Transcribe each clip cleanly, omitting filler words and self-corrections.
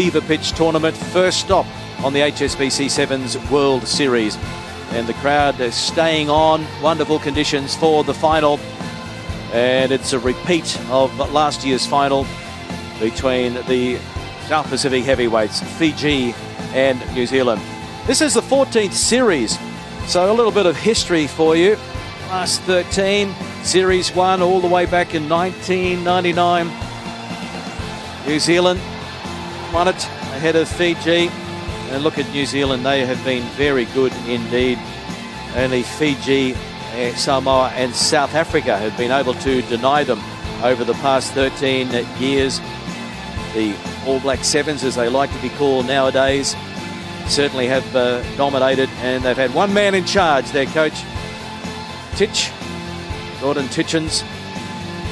Fever Pitch tournament. First stop on the HSBC 7's World Series. And the crowd is staying on. Wonderful conditions for the final. And it's a repeat of last year's final between the South Pacific heavyweights, Fiji and New Zealand. This is the 14th series, so a little bit of history for you. Last 13, Series 1 all the way back in 1999. New Zealand won it ahead of Fiji. And look at New Zealand, they have been very good indeed. Only Fiji, Samoa and South Africa have been able to deny them over the past 13 years. The All Black 7's, as they like to be called nowadays, certainly have dominated, and they've had one man in charge, their coach, Gordon Titchens,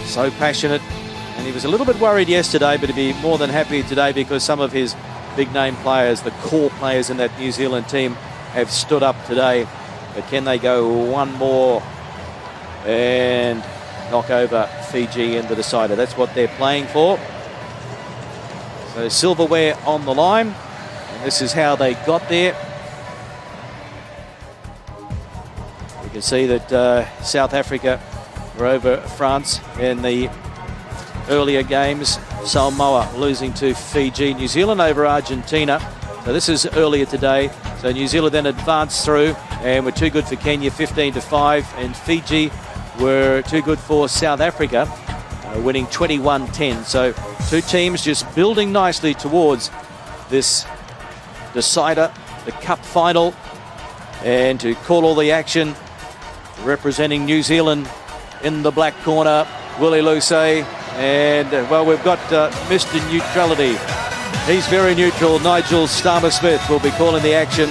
so passionate. And he was a little bit worried yesterday, but he'd be more than happy today because some of his big name players, the core players in that New Zealand team, have stood up today. But can they go one more and knock over Fiji in the decider? That's what they're playing for. So silverware on the line, and this is how they got there. You can see that South Africa were over France in the earlier games. Samoa losing to Fiji. New Zealand over Argentina. So this is earlier today. So New Zealand then advanced through and were too good for Kenya, 15-5. And Fiji were too good for South Africa, winning 21-10. So two teams just building nicely towards this decider, the cup final. And to call all the action, representing New Zealand in the black corner, Willie Lusay. And, well, we've got Mr. Neutrality. He's very neutral. Nigel Starmer-Smith will be calling the action.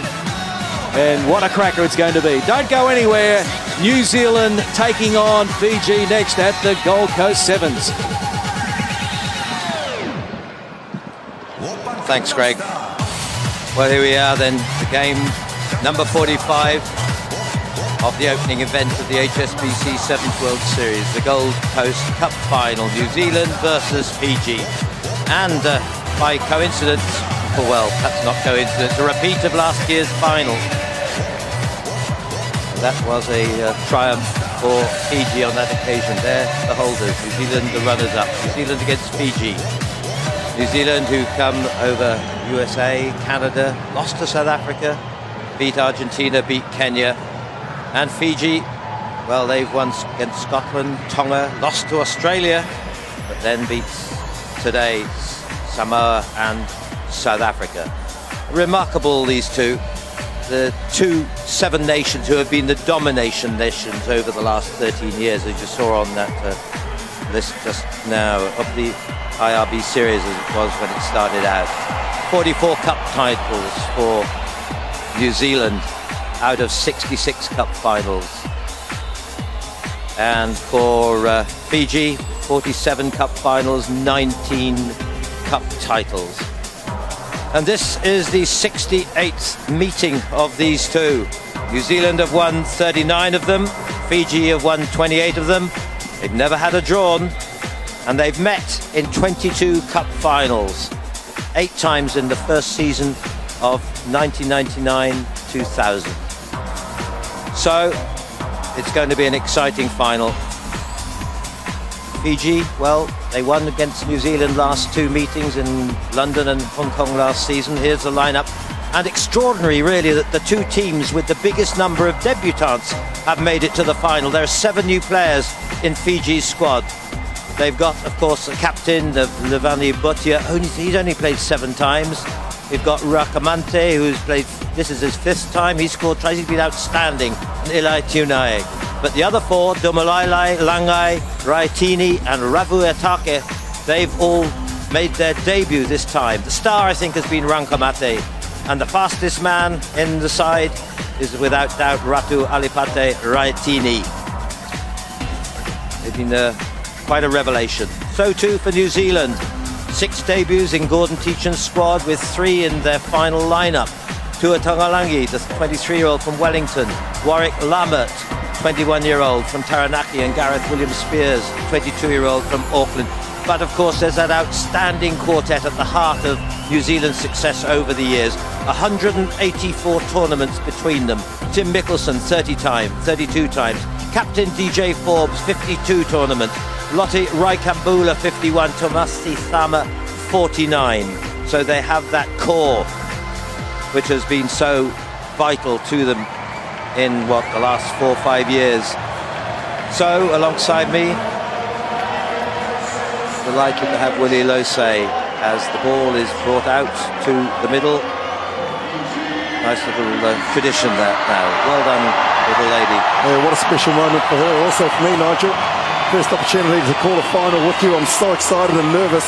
And what a cracker it's going to be. Don't go anywhere. New Zealand taking on Fiji next at the Gold Coast 7's. Thanks, Greg. Well, here we are then, the game number 45 of the opening event of the HSBC 7th World Series, the Gold Coast Cup Final, New Zealand versus Fiji. And by coincidence, well, that's not coincidence, a repeat of last year's final. That was a triumph for Fiji on that occasion. They're the holders, New Zealand the runners-up. New Zealand against Fiji. New Zealand, who come over USA, Canada, lost to South Africa, beat Argentina, beat Kenya. And Fiji, well, they've won against Scotland, Tonga, lost to Australia, but then beats today Samoa and South Africa. Remarkable, these two. The two seven nations who have been the domination nations over the last 13 years, as you saw on that list just now, of the IRB series as it was when it started out. 44 cup titles for New Zealand out of 66 cup finals. And for Fiji, 47 cup finals, 19 cup titles. And this is the 68th meeting of these two. New Zealand have won 39 of them. Fiji have won 28 of them. They've never had a drawn. And they've met in 22 cup finals. 8 times in the first season of 1999-2000. So, it's going to be an exciting final. Fiji, well, they won against New Zealand last 2 meetings in London and Hong Kong last season. Here's the lineup. And extraordinary, really, that the two teams with the biggest number of debutants have made it to the final. There are 7 new players in Fiji's squad. They've got, of course, the captain, Levani Botia. He's only played 7 times. We've got Rakamante, who's played, this is his 5th time. He's scored tries, he's been outstanding. And Ilai Tunai. But the other 4, Domalailai, Langai, Raitini and Ravu Etake, they've all made their debut this time. The star, I think, has been Rankamate. And the fastest man in the side is, without doubt, Ratu Alipate Raitini. They've been quite a revelation. So too for New Zealand. 6 debuts in Gordon Teachen's squad, with 3 in their final lineup. Tua Taungalangi, the 23-year-old from Wellington. Warwick Lambert, 21-year-old from Taranaki, and Gareth William-Spears, 22-year-old from Auckland. But of course, there's that outstanding quartet at the heart of New Zealand's success over the years. 184 tournaments between them. Tim Mickelson, 32 times. Captain DJ Forbes, 52 tournaments. Lotte Raikambula, 51. Tomasi Thama, 49. So they have that core, which has been so vital to them in, the last 4 or 5 years. So, alongside me, delighted to have Willie Losey as the ball is brought out to the middle. Nice little tradition there now. Well done, little lady. Yeah, what a special moment for her. Also for me, Nigel. First opportunity to call a final with you. I'm so excited and nervous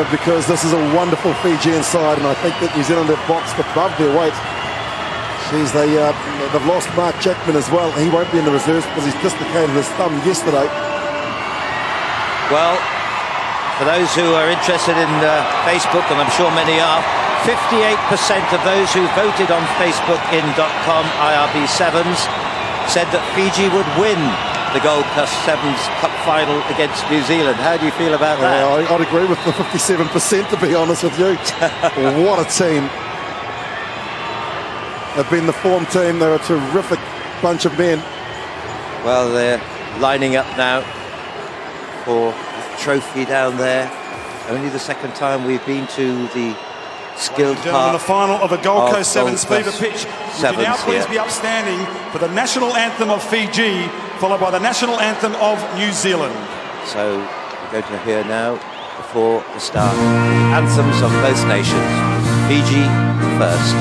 because this is a wonderful Fijian side, and I think that New Zealand have boxed above their weight. They've lost Mark Jackman as well. He won't be in the reserves because he's dislocated his thumb yesterday. Well, for those who are interested in Facebook, and I'm sure many are, 58% of those who voted on Facebook in .com IRB 7's said that Fiji would win the Gold Coast 7's Cup final against New Zealand. How do you feel about that? I'd agree with the 57%, to be honest with you. What a team. They've been the form team. They're a terrific bunch of men. Well, they're lining up now for a trophy down there. Only the second time we've been to the skilled part in the final of the Gold Coast 7's fever pitch. Would you now please be yeah. upstanding for the national anthem of Fiji, followed by the national anthem of New Zealand. So we're going to hear now, before the start, the anthems of both nations. Fiji first.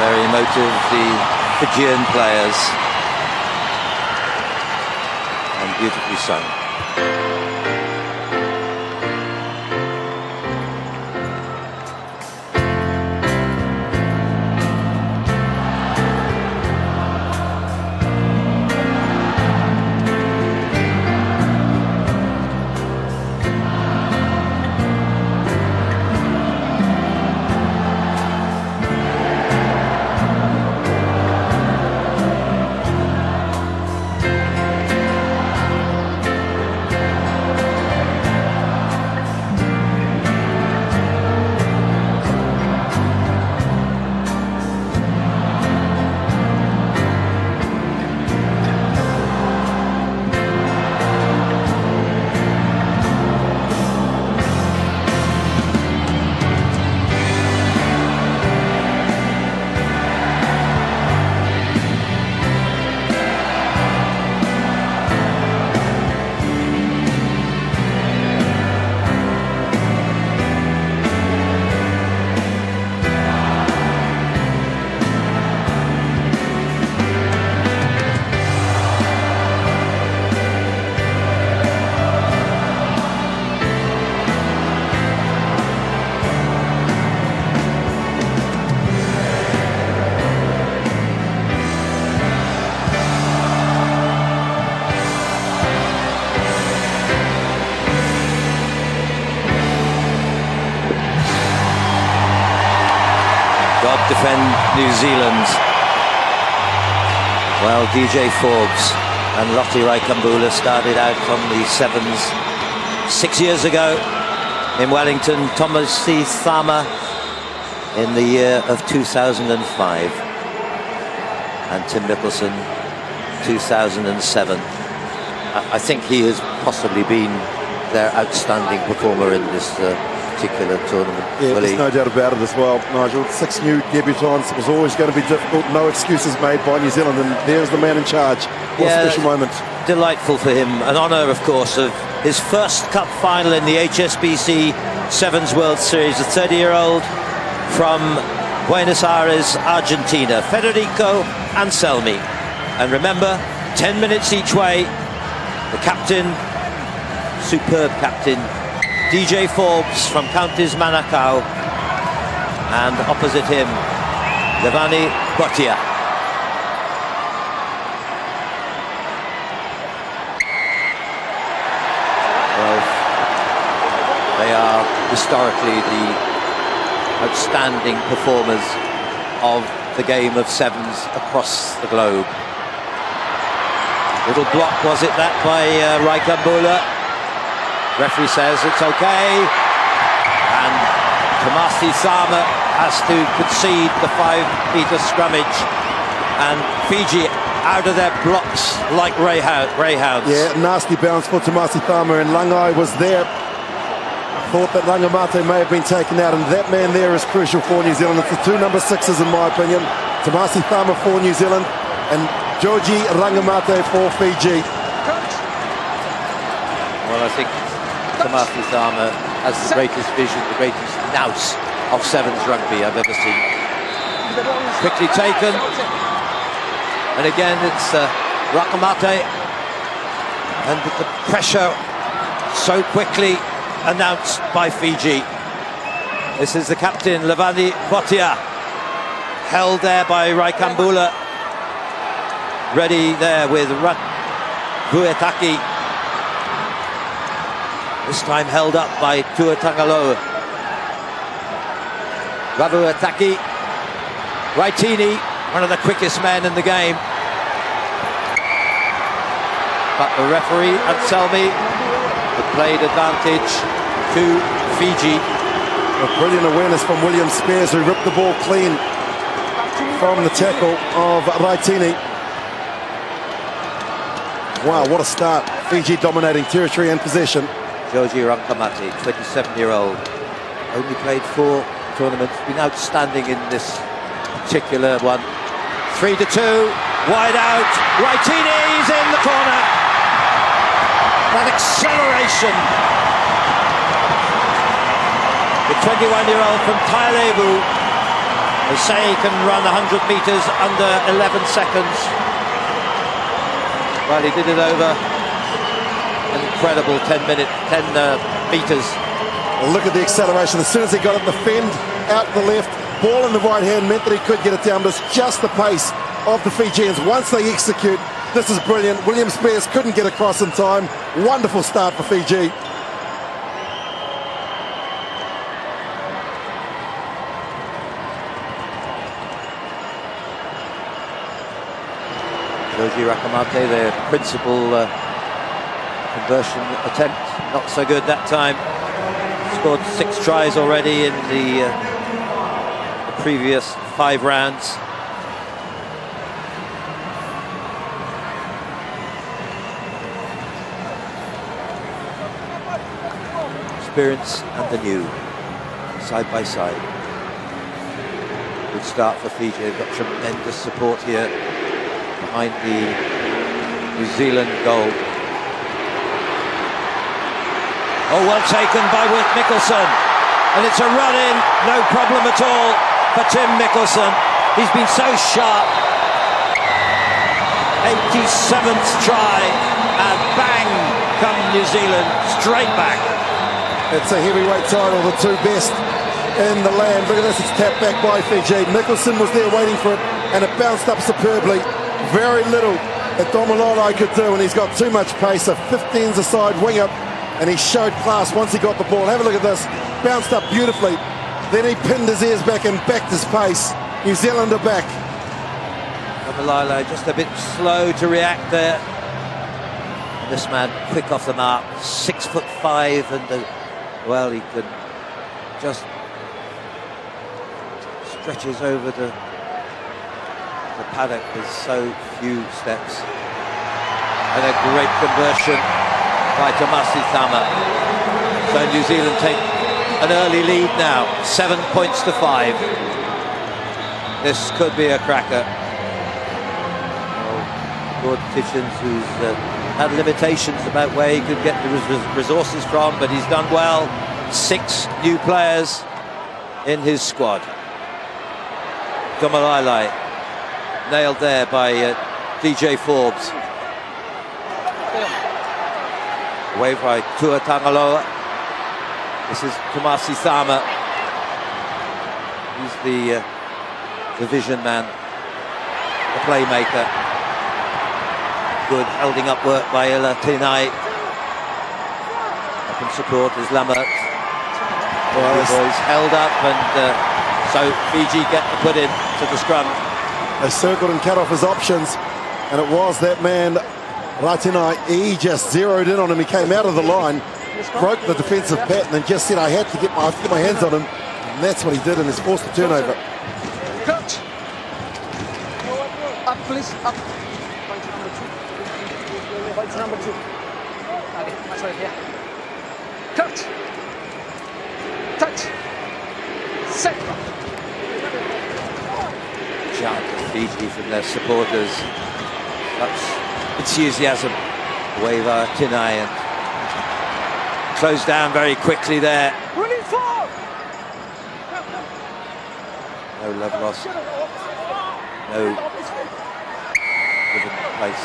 Very emotive, the Fijian players, and beautifully sung. God defend New Zealand. Well, DJ Forbes and Lotte Raikambula started out from the 7's 6 years ago in Wellington, Tomasi Thama in the year of 2005, and Tim Mickelson 2007. I think he has possibly been their outstanding performer in this particular tournament. Yeah, there's no doubt about it as well, Nigel. 6 new debutants. It was always going to be difficult. No excuses made by New Zealand, and there's the man in charge. What a special moment. Delightful for him. An honour, of course, of his first cup final in the HSBC 7's World Series. A 30-year-old from Buenos Aires, Argentina, Federico Anselmi. And remember, 10 minutes each way. The captain, superb captain, DJ Forbes from Counties Manukau, and opposite him, Levani Botia. Well, they are historically the outstanding performers of the game of 7's across the globe. Little block, was it that, by Raikambula? Referee says it's okay. And Tomasi Thama has to concede the 5-metre scrummage. And Fiji out of their blocks like greyhounds. Yeah, nasty bounce for Tomasi Thama, and Langai was there. Thought that Rangamate may have been taken out, and that man there is crucial for New Zealand. It's the 2 number 6s in my opinion. Tomasi Thama for New Zealand, and Georgie Rangamate for Fiji. Well, I think Tomasi Thama has the greatest vision, the greatest nous of 7's rugby I've ever seen. Quickly taken. And again, it's Rangamate. And the pressure so quickly announced by Fiji. This is the captain, Levani Botia. Held there by Raikambula. Ready there with Vuetaki. This time held up by Tuatangaloa. Vuetaki. Raitini, one of the quickest men in the game. But the referee, Anselmi, the played advantage to Fiji. A brilliant awareness from William Spears, who ripped the ball clean from the tackle of Raitini. Wow, what a start. Fiji dominating territory and possession. Georgie Rangamate, 27-year-old. Only played 4 tournaments. Been outstanding in this particular one. 3-2. Wide out. Raitini's in the corner. That acceleration. The 21-year-old from Tailevu. They say he can run 100 metres under 11 seconds. Well, he did it over an incredible 10 metres. Well, look at the acceleration. As soon as he got it, the fend out the left, ball in the right hand meant that he could get it down. But it's just the pace of the Fijians. Once they execute, this is brilliant. William Spears couldn't get across in time. Wonderful start for Fiji. Georgie Rangamate, their principal conversion attempt, not so good that time. Scored 6 tries already in the previous 5 rounds. Experience and the new, side by side. Good start for Fiji. They've got tremendous support here behind the New Zealand goal. Oh, well taken by Mickelson. And it's a run-in, no problem at all for Tim Mickelson. He's been so sharp. 87th try, and bang, come New Zealand, straight back. It's a heavyweight title, the 2 best in the land. Look at this, it's tapped back by Fiji. Mickelson was there waiting for it, and it bounced up superbly. Very little that Domololo could do, and he's got too much pace. A 15's a side winger, and he showed class once he got the ball. Have a look at this. Bounced up beautifully. Then he pinned his ears back and backed his pace. New Zealand are back. Domololo just a bit slow to react there. And this man quick off the mark. 6'5", and Well, he could just stretches over the paddock with so few steps. And a great conversion by Tomasi Thama. So New Zealand take an early lead now, 7 points to 5. This could be a cracker. Gordon Titchens, who's had limitations about where he could get the resources from, but he's done well. 6 new players in his squad. Domalai nailed there by DJ Forbes. Away by Tua Tangaloa. This is Tomasi Thama. He's the vision man, the playmaker. Good holding up work by Ila Tinai. Up in support is Lammert. Well, the boys held up, and so Fiji get the put in to the scrum. They circled and cut off his options, and it was that man, Ratinai. He just zeroed in on him. He came out of the line, broke the defensive pattern, and just said, I had to get my hands on him. And that's what he did, and is forced the turnover. Coach! Up, please, up. Point number 2. Okay, that's right here. Coach! Touch! Set! Chant of Fiji from their supporters. Such enthusiasm. Waiva Tinai, and closed down very quickly there. No love lost. No given place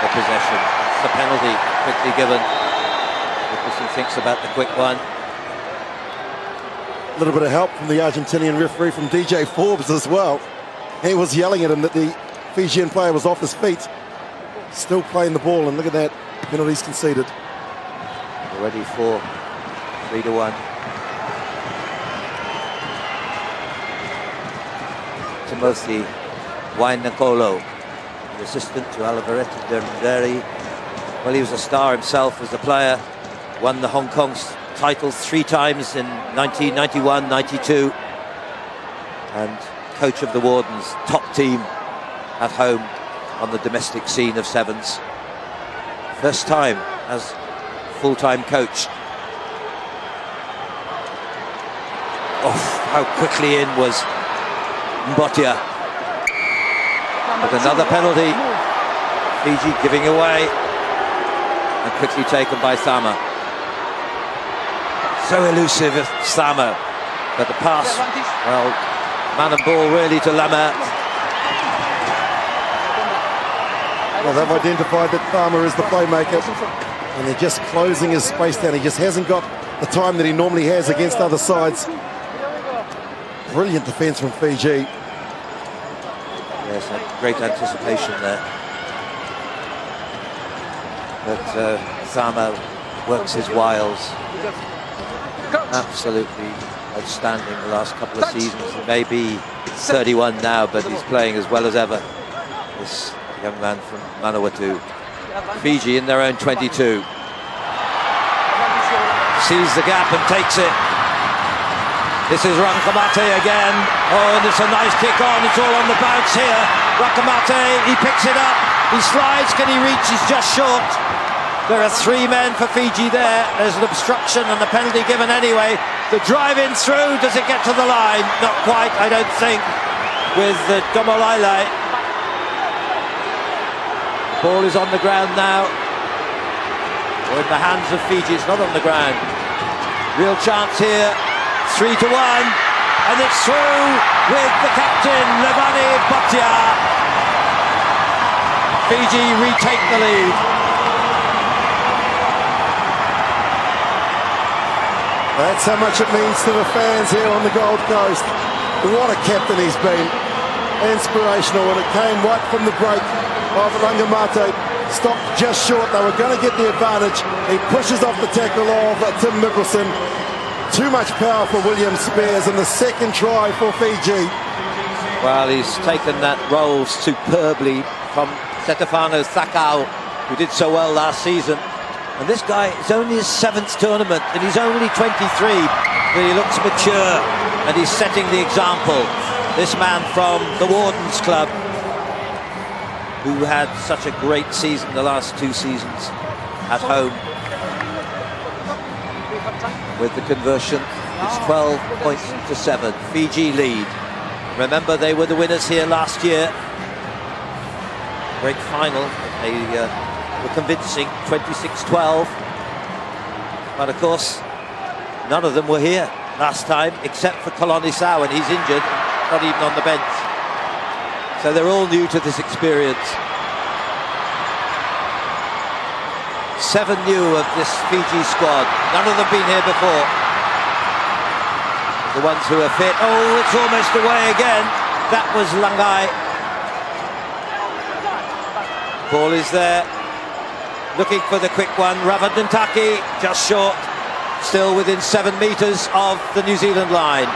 for possession. The penalty quickly given. Nicholson thinks about the quick one. A little bit of help from the Argentinian referee, from DJ Forbes as well. He was yelling at him that the Fijian player was off his feet. Still playing the ball, and look at that. Penalties conceded. Already 3-1. Timothy Wainakolo, the assistant to Alavaretta Dermderi. Well, he was a star himself as a player. Won the Hong Kong title 3 times in 1991, 92. And coach of the Wardens, top team at home on the domestic scene of 7's. First time as full-time coach. Oh, how quickly in was Mbotia. With another penalty, Fiji giving away, and quickly taken by Thama. So elusive is Thama, but the pass, well, man and ball really to Lammert. Well, they've identified that Thama is the playmaker, and they're just closing his space down. He just hasn't got the time that he normally has against other sides. Brilliant defence from Fiji. Yes, a great anticipation there. But Thama works his wiles. Absolutely outstanding the last couple of seasons. He may be 31 now, but he's playing as well as ever. This young man from Manawatu. Fiji in their own 22. Sees the gap and takes it. This is Rakamate again. Oh, and it's a nice kick on. It's all on the bounce here. Rakamate, he picks it up. He slides. Can he reach? He's just short. There are 3 men for Fiji there. There's an obstruction and a penalty given anyway. The drive in through. Does it get to the line? Not quite, I don't think, with Domalai. Ball is on the ground now. Or in the hands of Fiji. It's not on the ground. Real chance here. 3-1, and it's through with the captain, Levani Bhatia. Fiji retake the lead. That's how much it means to the fans here on the Gold Coast. What a captain he's been. Inspirational, and it came right from the break of Rangamate. Stopped just short. They were going to get the advantage. He pushes off the tackle of Tim Mickelson. Too much power for William Spears, and the second try for Fiji. Well, he's taken that role superbly from Stefano Thakau, who did so well last season. And this guy, it's only his 7th tournament, and he's only 23, but he looks mature, and he's setting the example. This man from the Wardens Club, who had such a great season the last 2 seasons at home. With the conversion, it's 12 points to 7. Fiji lead. Remember, they were the winners here last year. Great final. They were convincing, 26-12. But of course, none of them were here last time, except for Kolonisau, and he's injured, not even on the bench. So they're all new to this experience. 7 new of this Fiji squad. None of them been here before. The ones who are fit. Oh, it's almost away again. That was Langai. Ball is there. Looking for the quick one. Ravadantaki just short. Still within 7 meters of the New Zealand line.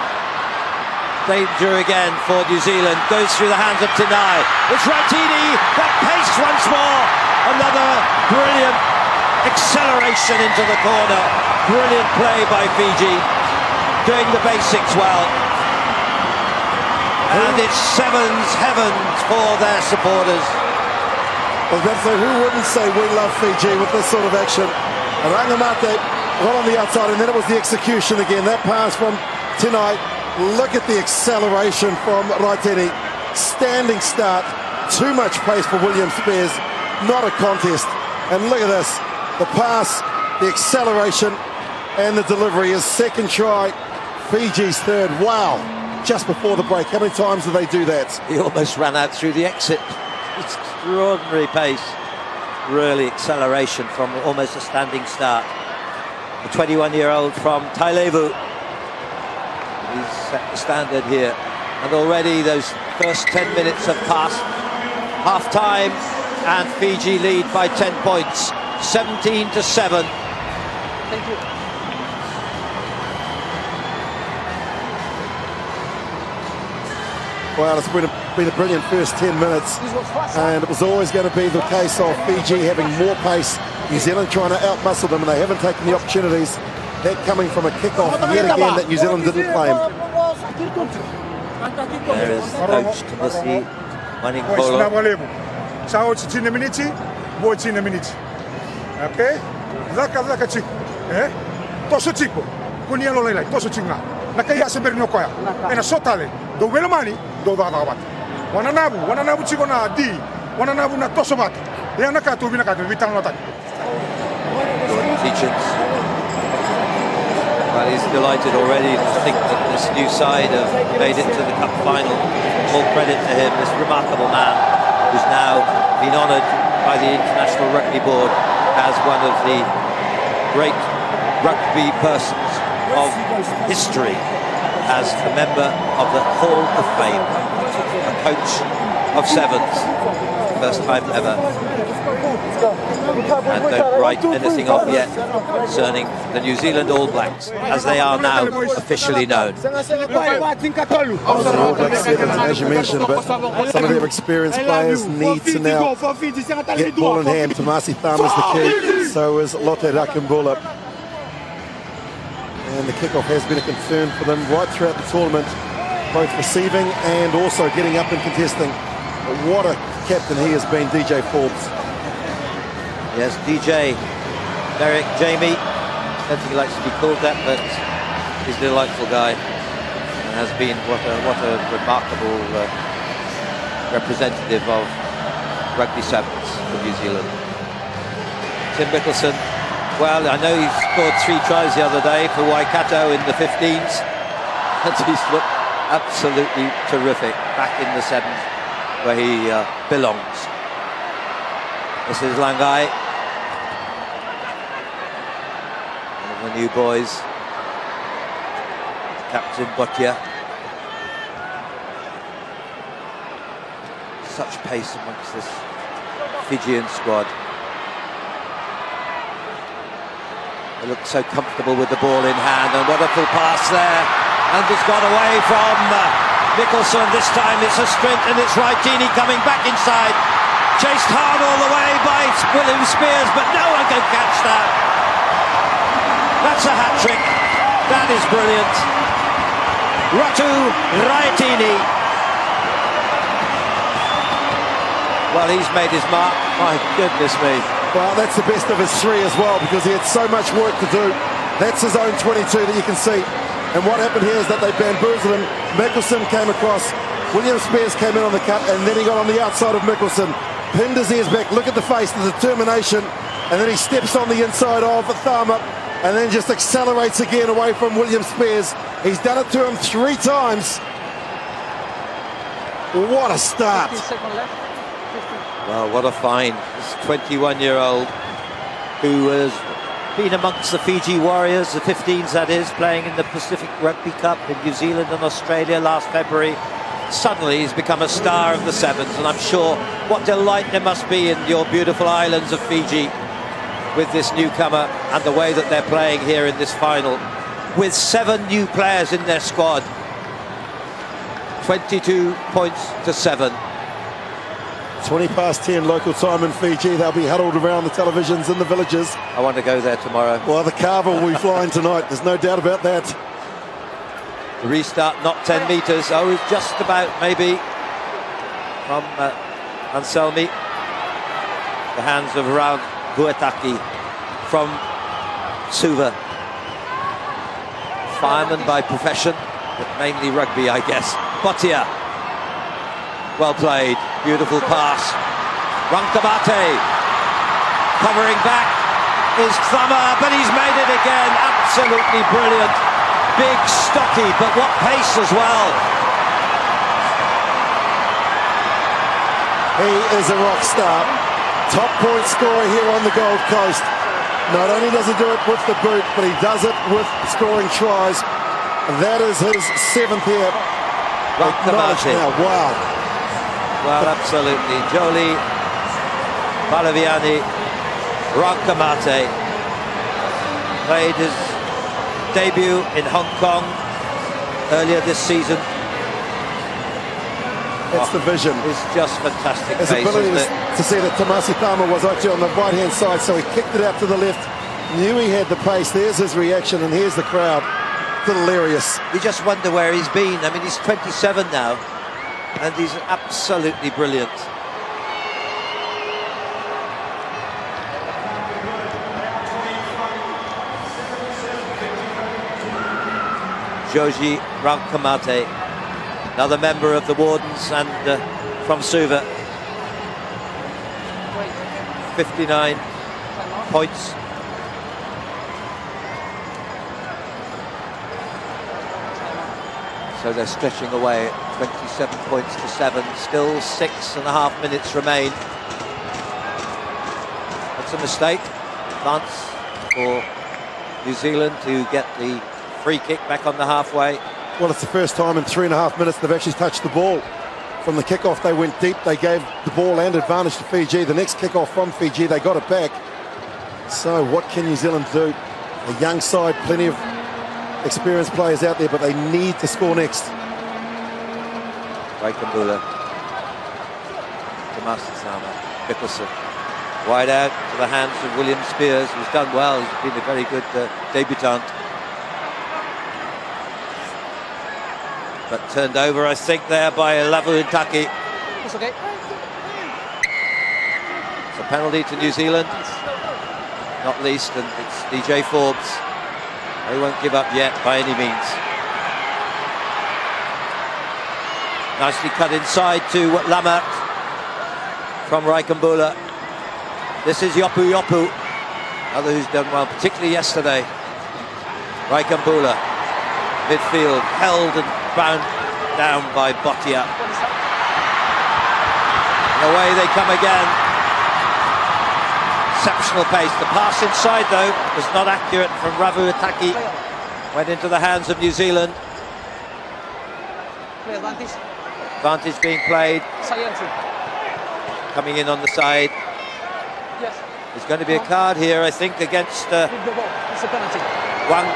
Danger again for New Zealand. Goes through the hands of Tinai. It's Ratini. That pace once more. Another brilliant acceleration into the corner. Brilliant play by Fiji. Doing the basics well. And it's 7's heavens for their supporters. Well, that's who wouldn't say we love Fiji with this sort of action. Rangamate right on the outside, and then it was the execution again. That pass from Tinai. Look at the acceleration from Raitini. Standing start. Too much pace for William Spears. Not a contest. And look at this. The pass, the acceleration, and the delivery. His second try. Fiji's third. Wow. Just before the break. How many times do they do that? He almost ran out through the exit. Extraordinary pace. Really acceleration from almost a standing start. The 21-year-old from Tailevu. He's set the standard here. And already those first 10 minutes have passed. Half time, and Fiji lead by 10 points. 17-7. Thank you. Well, it's been a brilliant first 10 minutes, and it was always going to be the case of Fiji having more pace, New Zealand trying to outmuscle them, and they haven't taken the opportunities. That coming from a kick-off yet again that New Zealand didn't claim. There is Coach Timothy Maningolo. Sao 10 minutes, more 10 minutes. Okay? Zaka chick. Eh? Toso chico. Kunia lo lelai, toso chinga. Nakaya seber no koya. Ena sotale. Do welmani, do dagabat. Wananabu chico na di. Wananabu na toso bat. Ya nakatu binakatu bitan notat. Teachings. Well, he's delighted already to think that this new side have made it to the cup final. All credit to him, this remarkable man who's now been honoured by the International Rugby Board as one of the great rugby persons of history, as a member of the Hall of Fame, a coach of 7's, first time ever. And don't write anything off yet concerning the New Zealand All Blacks, as they are now officially known. All Blacks 7, as you mentioned, but some of their experienced players need to now get ball in hand. Tamasi Thama's the key, so is Lotte Rakimbula. And the kickoff has been a concern for them right throughout the tournament, both receiving and also getting up and contesting. But what a captain he has been, DJ Forbes. Yes, DJ, Derek, Jamie, I don't think he likes to be called that, but he's a delightful guy and has been what a remarkable representative of rugby 7's for New Zealand. Tim Mickelson, well, I know he scored 3 tries the other day for Waikato in the 15s, and he's looked absolutely terrific back in the 7th where he belongs. This is Langai. One of the new boys. Captain Botia. Such pace amongst this Fijian squad. They look so comfortable with the ball in hand, and what a full pass there. And it's got away from Mickelson. This time it's a sprint, and it's Raitini coming back inside. Chased hard all the way by William Spears, but no one can catch that. That's a hat-trick. That is brilliant. Ratu Raitini. Well, he's made his mark. My goodness me. Well, that's the best of his three as well, because he had so much work to do. That's his own 22 that you can see. And what happened here is that they bamboozled him. Mickelson came across. William Spears came in on the cut, and then he got on the outside of Mickelson. Pinned his ears back. Look at the face, the determination. And then he steps on the inside of Thama, and then just accelerates again away from William Spears. He's done it to him 3 times. What a start. 15 seconds left. 15. Well, what a find. This 21-year-old who has been amongst the Fiji Warriors, the 15s that is, playing in the Pacific Rugby Cup in New Zealand and Australia last February. Suddenly he's become a star of the 7's, and I'm sure what delight there must be in your beautiful islands of Fiji with this newcomer and the way that they're playing here in this final, with 7 new players in their squad. 22 points to 7. 20 past 10 local time in Fiji. They'll be huddled around the televisions in the villages. I want to go there tomorrow. Well, the Carver will be flying tonight. There's no doubt about that. The restart, not 10 metres. Oh, it's just about, maybe, from Anselmi. The hands of Rauh Huataki from Suva. Fireman by profession, but mainly rugby, I guess. Botia. Well played. Beautiful pass. Rankamate. Covering back is Thama, but he's made it again. Absolutely brilliant. Big, stocky, but what pace as well. He is a rock star. Top point scorer here on the Gold Coast. Not only does he do it with the boot, but he does it with scoring tries. And that is his 7th here. Acknowledged now. Wow. Well, absolutely. Jolie Palaviani, Rankamate played his debut in Hong Kong earlier this season. That's the vision. It's just fantastic. His pace, ability isn't it? to see that Tamasi Thama was actually on the right-hand side, so he kicked it out to the left. Knew he had the pace. There's his reaction, and here's the crowd. Hilarious. You just wonder where he's been. I mean, he's 27 now, and he's absolutely brilliant. Joji Rankamate, another member of the Wardens and from Suva. 59 points. So they're stretching away at 27 points to 7. Still 6.5 minutes remain. That's a mistake. Chance for New Zealand to get the free kick back on the halfway. Well, it's the first time in 3.5 minutes they've actually touched the ball. From the kickoff, they went deep. They gave the ball and advantage to Fiji. The next kickoff from Fiji, they got it back. So what can New Zealand do? A young side, plenty of experienced players out there, but they need to score next. Waikambula, Tomasi Sama, Mickelson. Wide out to the hands of William Spears, who's done well. He's been a very good debutant. But turned over, I think, there by Lavuintaki. It's okay. It's a penalty to New Zealand, not least, and it's DJ Forbes. They won't give up yet by any means. Nicely cut inside to Lammert from Raikambula. This is Yopu Yopu, another who's done well, particularly yesterday. Raikambula, midfield, held and bound down by Botia. And away they come again. Exceptional pace. The pass inside, though, was not accurate from Ravuataki. Went into the hands of New Zealand. Play advantage. Advantage being played. Silence. Coming in on the side. Yes. There's going to be a card here, I think, against With the ball. It's a penalty. Wang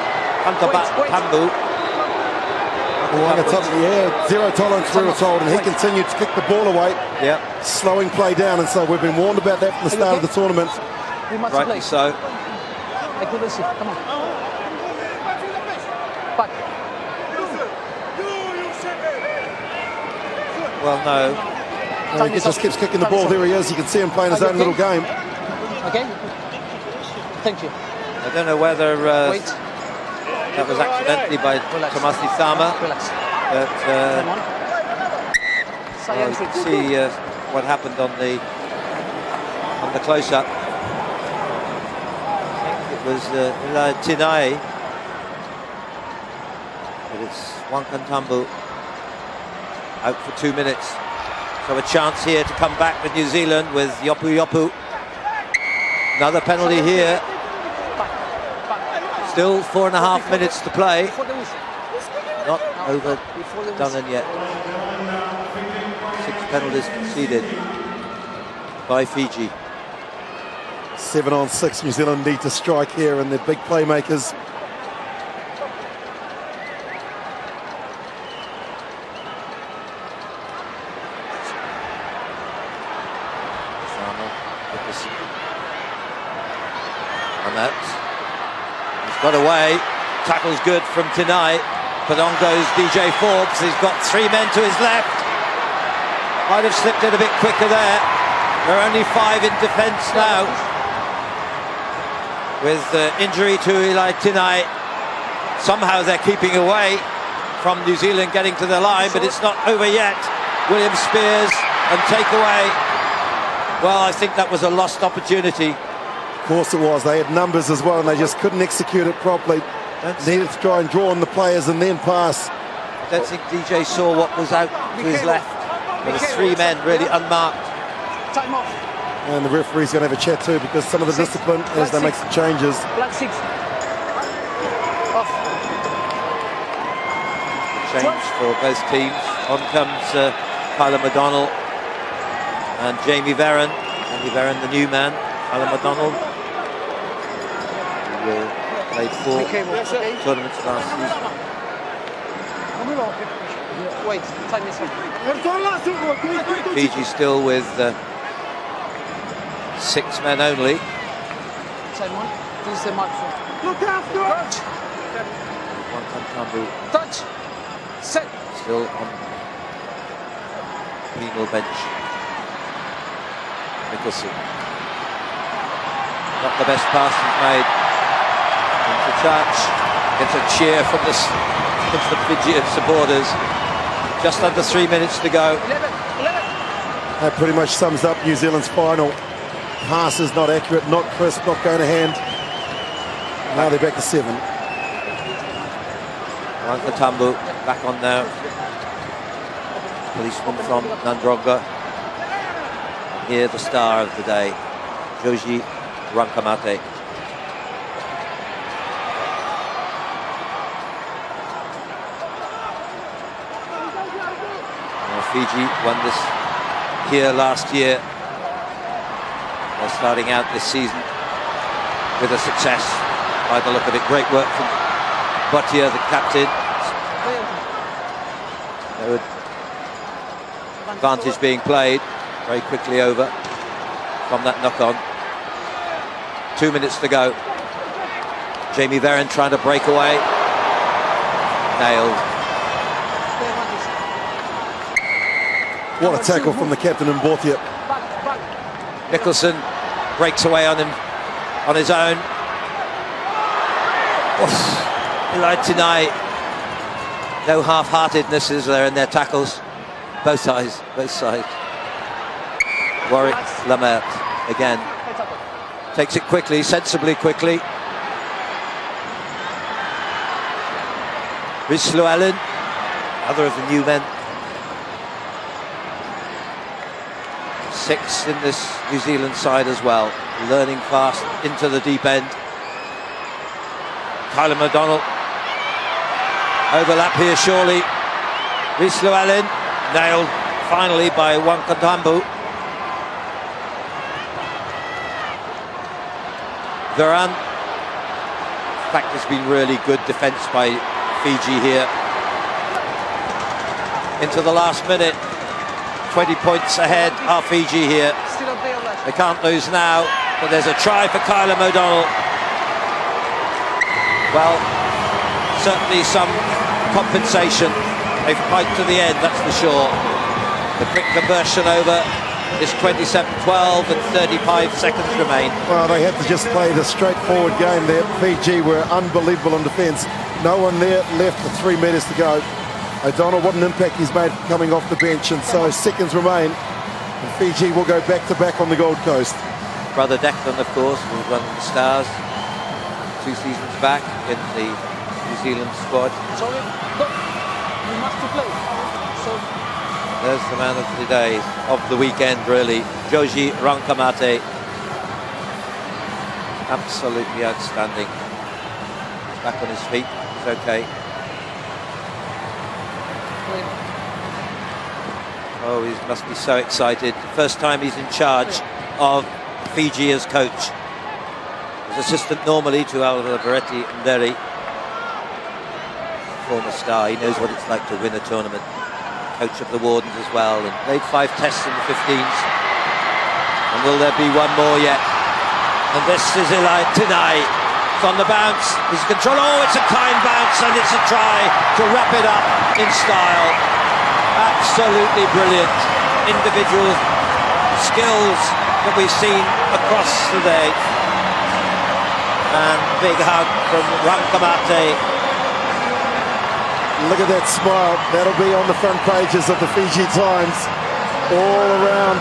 Wait. Pambu. Yeah, zero tolerance, we were told, and he continued to kick the ball away. Yeah, Slowing play down, and so we've been warned about that from the start of the tournament. We must rightly play. so. I couldn't see. Come on. Back. Well, no. He just keeps kicking the ball. There he is. You can see him playing his own little game. Okay. Thank you. I don't know whether Wait. that was accidentally by Tomasi Sama. Relax. But Come on. you Science. can see what happened on the close-up. I think it was Eli Tinai, but it's Wankantambu out for 2 minutes. So a chance here to come back with New Zealand with Yopu Yopu. Another penalty here. Still 4.5 minutes to play. Before the whistle. Not overdone yet. 6 penalties conceded by Fiji. 7 on 6, New Zealand need to strike here, and they're big playmakers. And that he's got away. Tackle's good from Tinai, but on goes DJ Forbes. He's got 3 men to his left. Might have slipped it a bit quicker there. There are only 5 in defence now. With injury to Eli Tinai, somehow they're keeping away from New Zealand getting to the line, but it's not over yet. William Spears and takeaway. Well, I think that was a lost opportunity. Of course it was. They had numbers as well, and they just couldn't execute it properly. Needed to try and draw on the players and then pass. I don't think DJ saw what was out to his left. There was 3 men really unmarked. Time off. And the referee's going to have a chat too, because some of the discipline as they make some changes. Black 6. Off. Change for both teams. On comes Kyler McDonald and Jamie Verron. Jamie Verron, the new man. Kyler McDonald, who played 4 tournaments last season. Wait, time is up. Fiji still with 6 men only. Time 1. This is the microphone. Look after it. Wankantambu Touch. Set. still on penal bench. Nicholson. Not the best pass he's made. Into touch. Gets a cheer from the Fijian supporters. Just under 3 minutes to go. 11. That pretty much sums up New Zealand's final. Pass is not accurate, not crisp, not going to hand. Now they're back to 7. Wankantambu back on now. Policeman from Nandronga. Here the star of the day, Joji Rankamate. Fiji won this here last year. They're starting out this season with a success by the look of it. Great work from Bhatia, the captain. No advantage being played. Very quickly over from that knock-on. 2 minutes to go. Jamie Verron trying to break away. Nailed. What a tackle from the captain and Bhatia. Nicholson breaks away on him on his own. Eli Tinai, no half-heartedness is there in their tackles. Both sides, both sides. Warwick Lamert again. Takes it quickly, sensibly quickly. Rhys Llewellyn, other of the new men. 6 in this New Zealand side as well. Learning fast into the deep end. Kyler McDonald. Overlap here surely. Rhys Llewellyn nailed finally by Wankantambu. Veran. In fact, there's been really good defence by Fiji here. into the last minute. 20 points ahead are Fiji here. Still up there, left. They can't lose now, but there's a try for Kylam O'Donnell. Well, certainly some compensation. They've fight to the end, that's for sure. The quick conversion over is 27-12 and 35 seconds remain. Well, they had to just play the straightforward game there. Fiji were unbelievable in defence. No one there left with 3 metres to go. O'Donnell, what an impact he's made coming off the bench, and so seconds remain. And Fiji will go back-to-back on the Gold Coast. Brother Declan, of course, was one of the stars 2 seasons back in the New Zealand squad. Sorry, look, we must play. So There's the man of the day, of the weekend, really. Joji Rankamate. Absolutely outstanding. He's back on his feet. He's okay. Oh, he must be so excited. First time he's in charge of Fiji as coach. As assistant normally to Alvaretti Nderi. Former star, he knows what it's like to win a tournament. Coach of the Wardens as well, and played 5 tests in the 15s. And will there be one more yet? And this is Eli Tinai. It's on the bounce, he's in control. Oh, it's a kind bounce, and it's a try to wrap it up in style. Absolutely brilliant individual skills that we've seen across the day. And big hug from Rankamate. Look at that smile. That'll be on the front pages of the Fiji Times. All around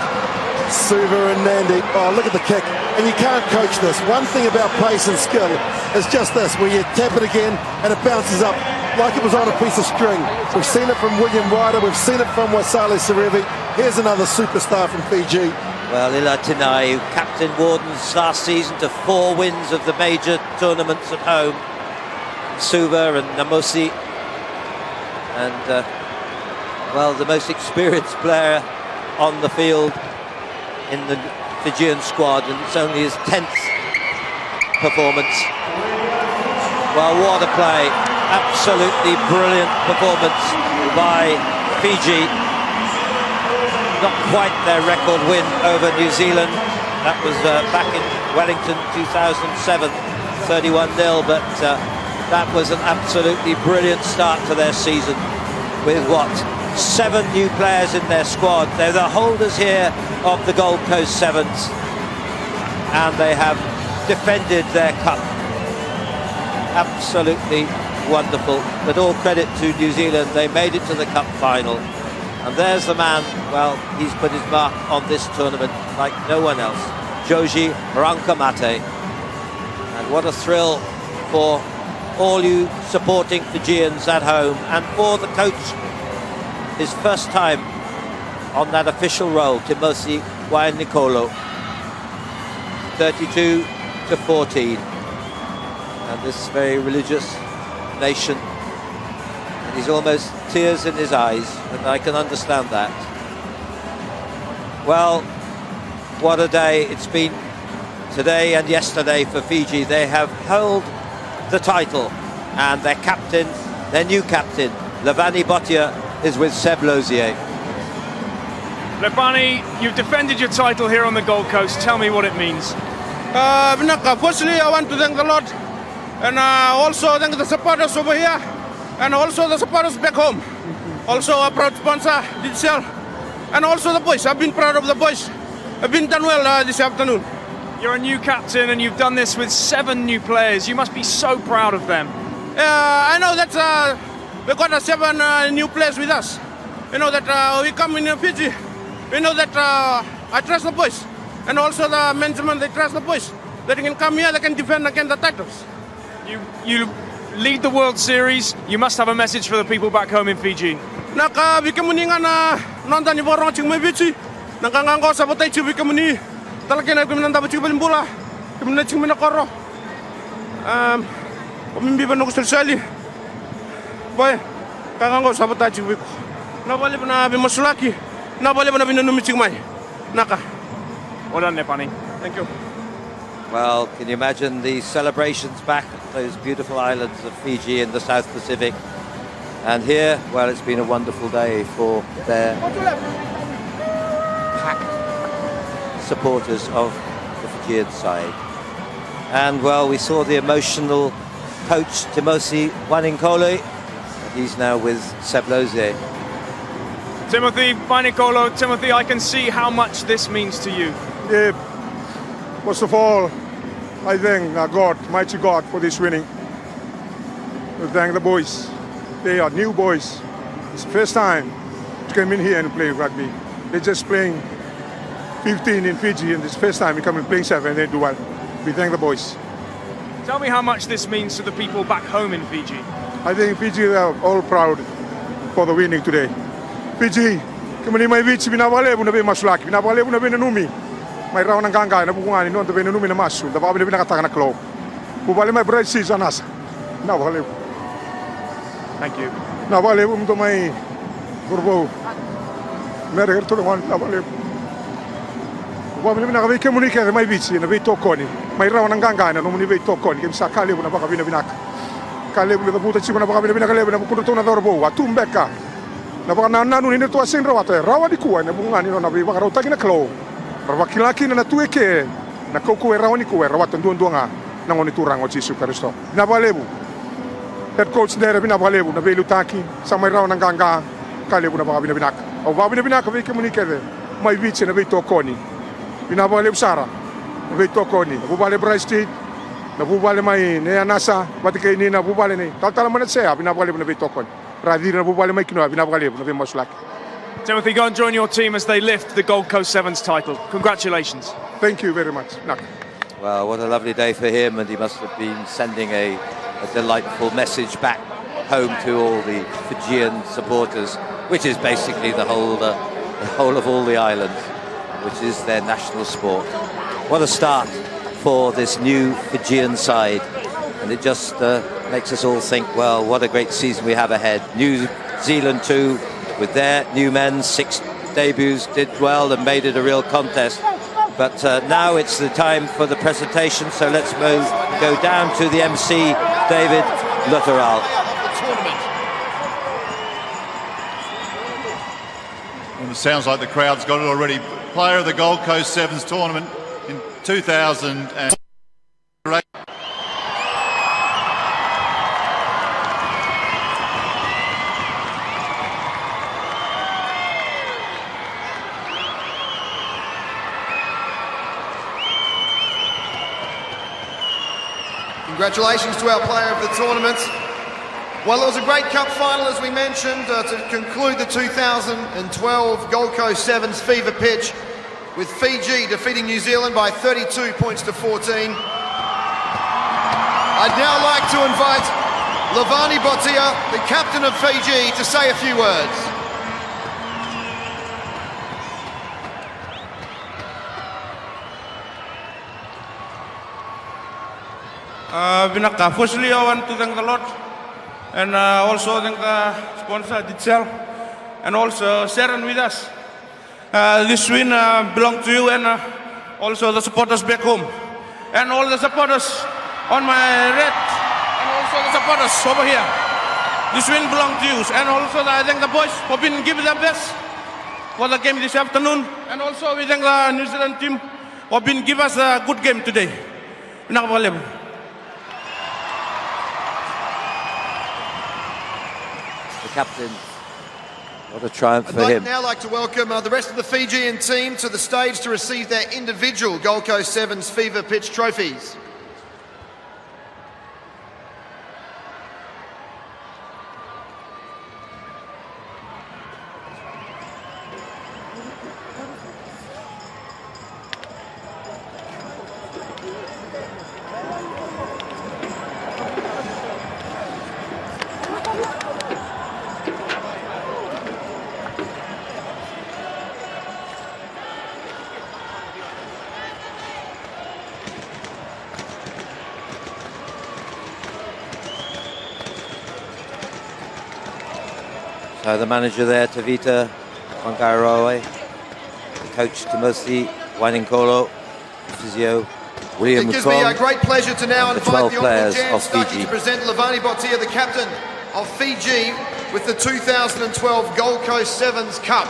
Suva and Nandi. Oh, look at the kick. And you can't coach this. One thing about pace and skill is just this, where you tap it again and it bounces up like it was on a piece of string. We've seen it from William Ryder. We've seen it from Wasale Serevi. Here's another superstar from Fiji. Well, Ila Tinai, who captained Wardens last season to 4 wins of the major tournaments at home. Suva and Namosi. And, well, the most experienced player on the field in the Fijian squad, and it's only his 10th performance. Well, what a play. Absolutely brilliant performance by Fiji. Not quite their record win over New Zealand. That was back in Wellington 2007, 31-0, but that was an absolutely brilliant start to their season with, what, 7 new players in their squad. They're the holders here of the Gold Coast 7's, and they have defended their cup. Absolutely wonderful, but all credit to New Zealand. They made it to the cup final, and there's the man, well, he's put his mark on this tournament like no one else, Joji Rankamate. And what a thrill for all you supporting Fijians at home, and for the coach, his first time on that official role, Timosi Wainikolo. 32-14. And this very religious nation, and he's almost tears in his eyes, and I can understand that. Well, what a day it's been today and yesterday for Fiji. They have held the title, and their captain, their new captain, Levani Bhatia, is with Seb Lozier. Levani, you've defended your title here on the Gold Coast. Tell me what it means. Firstly, I want to thank the Lord, and also thank the supporters over here, and also the supporters back home. Also a proud sponsor, Digital, and also the boys. I've been proud of the boys. I've been done well this afternoon. You're a new captain, and you've done this with 7 new players. You must be so proud of them. I know that we got 7 new players with us. You know that we come in Fiji. We know that I trust the boys, and also the management, they trust the boys. That they can come here, they can defend against the titles. You lead the World Series. You must have a message for the people back home in Fiji. Naka bikamuninga na nanda ni borong ching mai Fiji. Naka ngangko sabotai chu bikamuni. Talakena kumnanda bachu balimbula. Kumna ching mina koro. Pemimpi banok seli. Boy, kangangko sabotai chu bik. Na boleh bana bimasulaki. Na boleh bana binanu ching mai. Naka. Well done, Nepani. Thank you. Well, can you imagine the celebrations back at those beautiful islands of Fiji in the South Pacific? And here, well, it's been a wonderful day for their pack supporters of the Fijian side. And well, we saw the emotional coach Timothy Waninkolo. He's now with Sebloze. Timothy Waninkolo, Timothy, I can see how much this means to you. Yeah. First of all, I thank God, mighty God, for this winning. I thank the boys. They are new boys. It's the first time to come in here and play rugby. They're just playing 15 in Fiji, and it's the first time we come and playing 7 and they do well. We thank the boys. Tell me how much this means to the people back home in Fiji. I think Fiji are all proud for the winning today. Fiji, kami may vici binawale na be masulaki, binawale na be nanumi. May raw ng ganga na bungani no be nanumi na masul. Da babile binakataka na club. Bubale may bright season asa. Nawale. Thank you. Nawale to may gurbo. Mere to one nawale. Bubale binakabe komunike may vici na be tokoni. May raw ng ganga na no muni be tokoni kim sa kale na baka binabinak. Kale na buta chico na baka binakale na kundo na dorbo wa tumbeka. Na baka nanu ni to asin rawate rawa di kuwa na bungani no na be baka rotagi na klo. Rawakilaki na tueke na koko rawa ni kuwa rawatan duanga na ngoni turang o Jesu Kristo. Binabalebu. Head coach there binabalebu na be lutaki sa may rawa ng ganga kale na baka binabinak. O baka binabinak be komunike may vici na be tokoni. Binabalebu Sara na be tokoni. Bubale Bryce na bubale mai ne anasa batike ni na bubale ni tatala man saya binabalebu na be tokoni. Radhi na bubale mai kino binabalebu na be masulaki. Timothy, go and join your team as they lift the Gold Coast 7's title. Congratulations. Thank you very much. Nak. Well, what a lovely day for him, and he must have been sending a delightful message back home to all the Fijian supporters, which is basically the whole of all the islands, which is their national sport. What a start for this new Fijian side, and it just makes us all think, well, what a great season we have ahead. New Zealand too, with their new men, 6 debuts, did well and made it a real contest. But now it's the time for the presentation, so let's go down to the MC, David Lutteral. Well, it sounds like the crowd's got it already. Player of the Gold Coast 7's tournament in 2008. Congratulations to our player of the tournament. Well, it was a great cup final, as we mentioned, to conclude the 2012 Gold Coast 7's fever pitch, with Fiji defeating New Zealand by 32 points to 14. I'd now like to invite Lavani Botia, the captain of Fiji, to say a few words. Firstly, I want to thank the Lord, and also thank the sponsor itself, and also Sharon with us. This win belongs to you, and also the supporters back home, and all the supporters on my right, and also the supporters over here. This win belongs to you, and also I thank the boys for being given their best for the game this afternoon, and also we thank the New Zealand team for being give us a good game today. Captain, what a triumph for him. I'd now like to welcome the rest of the Fijian team to the stage to receive their individual Gold Coast 7's fever pitch trophies. So the manager there, Tavita Wangarawe, the coach Timothy Waninkolo, physio William It gives me a great pleasure to now the invite 12 the players Honourable of Jan Fiji to present Lavani Botia, the captain of Fiji, with the 2012 Gold Coast 7's Cup.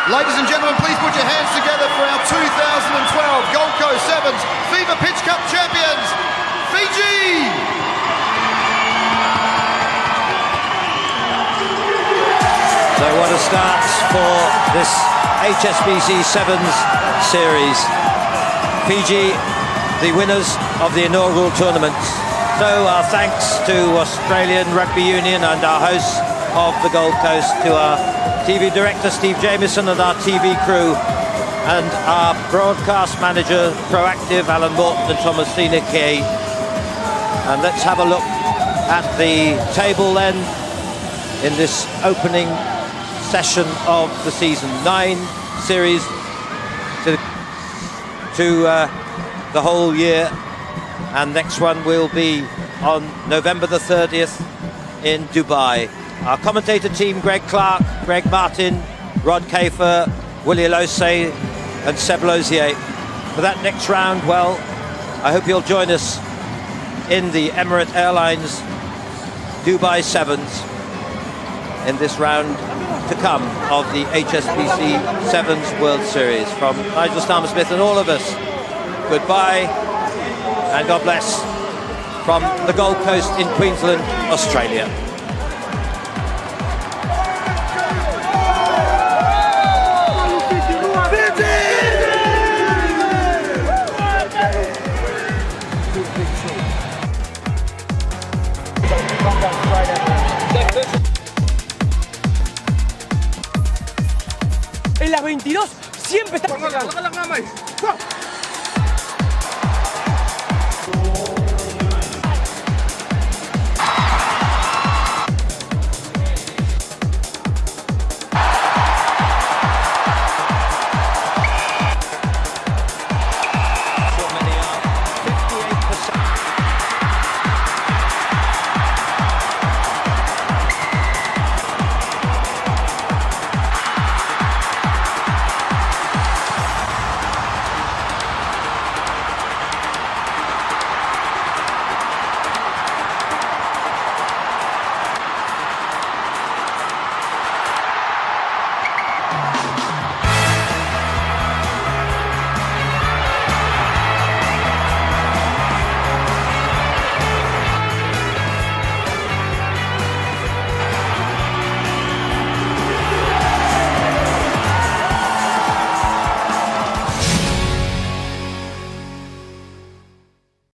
Ladies and gentlemen, please put your hands together for our 2012 Gold Coast 7's Fever Pitch Cup champions, Fiji! So what a start for this HSBC 7's series. Fiji, the winners of the inaugural tournament. So our thanks to Australian Rugby Union and our hosts of the Gold Coast, to our TV director Steve Jamieson and our TV crew, and our broadcast manager, Proactive, Alan Morton and Thomasina Kay. And let's have a look at the table then in this opening session of the season. 9 series to the whole year, and next one will be on November the 30th in Dubai. Our commentator team: Greg Clark, Greg Martin, Rod Kafer, Willie Lose and Seb Lozier. For that next round, well, I hope you'll join us in the Emirates Airlines Dubai 7's in this round to come of the HSBC 7's World Series. From Nigel Starmer-Smith and all of us, goodbye and God bless from the Gold Coast in Queensland, Australia. En las 22 siempre está...